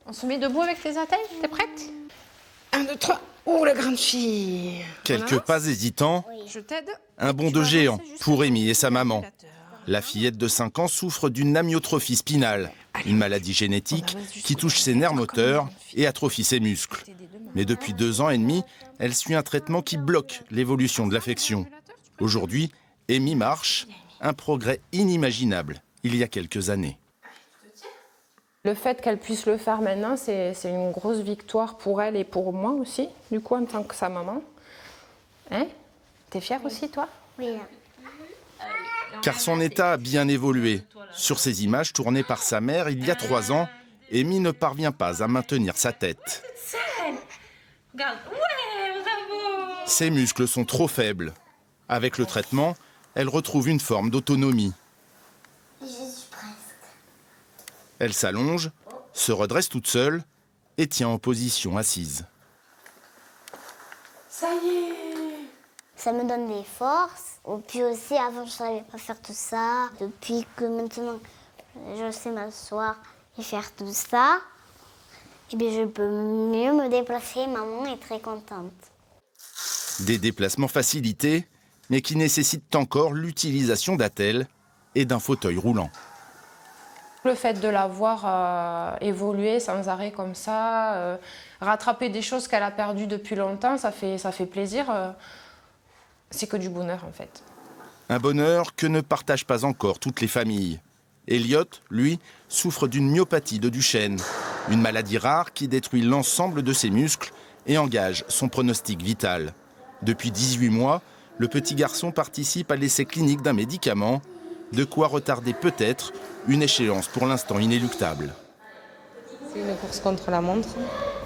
On se met debout avec les attelles, t'es prête? 1, 2, 3. Oh, la grande fille. Quelques pas hésitants, Je t'aide. un bond de géant pour Amy et sa maman. La fillette de 5 ans souffre d'une amyotrophie spinale, une maladie génétique qui touche ses nerfs moteurs et atrophie ses muscles. Mais depuis 2 ans et demi, elle suit un traitement qui bloque l'évolution de l'affection. Aujourd'hui, Amy marche, un progrès inimaginable il y a quelques années. Le fait qu'elle puisse le faire maintenant, c'est une grosse victoire pour elle et pour moi aussi, du coup, en tant que sa maman. Hein? T'es fière aussi, toi? Oui. Car son état a bien évolué. Sur ces images tournées par sa mère il y a 3 ans, Amy ne parvient pas à maintenir sa tête. Regarde, ouais, bravo! Ses muscles sont trop faibles. Avec le traitement, elle retrouve une forme d'autonomie. Je suis presque. Elle s'allonge, se redresse toute seule et tient en position assise. Ça y est. Ça me donne des forces. Et puis aussi, avant, je ne savais pas faire tout ça. Depuis que maintenant, je sais m'asseoir et faire tout ça, et bien, je peux mieux me déplacer. Maman est très contente. Des déplacements facilités, mais qui nécessitent encore l'utilisation d'attelles et d'un fauteuil roulant. Le fait de la voir évoluer sans arrêt comme ça, rattraper des choses qu'elle a perdues depuis longtemps, ça fait plaisir. C'est que du bonheur, en fait. Un bonheur que ne partagent pas encore toutes les familles. Elliot, lui, souffre d'une myopathie de Duchenne, une maladie rare qui détruit l'ensemble de ses muscles et engage son pronostic vital. Depuis 18 mois, le petit garçon participe à l'essai clinique d'un médicament, de quoi retarder peut-être une échéance pour l'instant inéluctable. C'est une course contre la montre,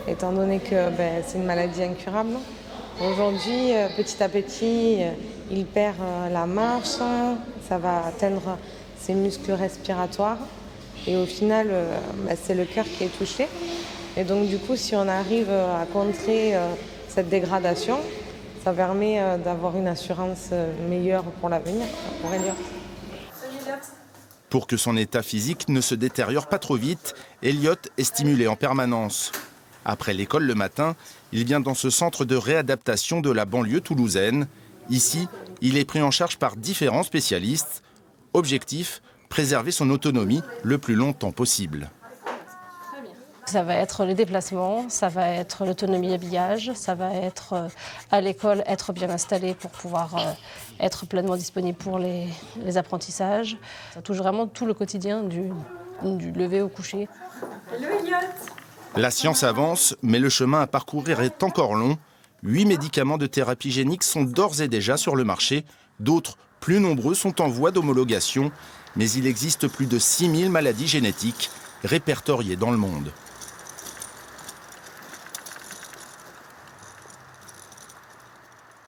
étant donné que c'est une maladie incurable. Aujourd'hui, petit à petit, il perd la marche, ça va atteindre ses muscles respiratoires et au final, c'est le cœur qui est touché. Et donc du coup, si on arrive à contrer cette dégradation, ça permet d'avoir une assurance meilleure pour l'avenir, pour Elliot. Pour que son état physique ne se détériore pas trop vite, Elliot est stimulé en permanence. Après l'école le matin, il vient dans ce centre de réadaptation de la banlieue toulousaine. Ici, il est pris en charge par différents spécialistes. Objectif, préserver son autonomie le plus longtemps possible. Ça va être les déplacements, ça va être l'autonomie habillage, ça va être à l'école être bien installé pour pouvoir être pleinement disponible pour les apprentissages. Ça touche vraiment tout le quotidien du lever au coucher. La science avance, mais le chemin à parcourir est encore long. 8 médicaments de thérapie génique sont d'ores et déjà sur le marché. D'autres, plus nombreux, sont en voie d'homologation. Mais il existe plus de 6000 maladies génétiques répertoriées dans le monde.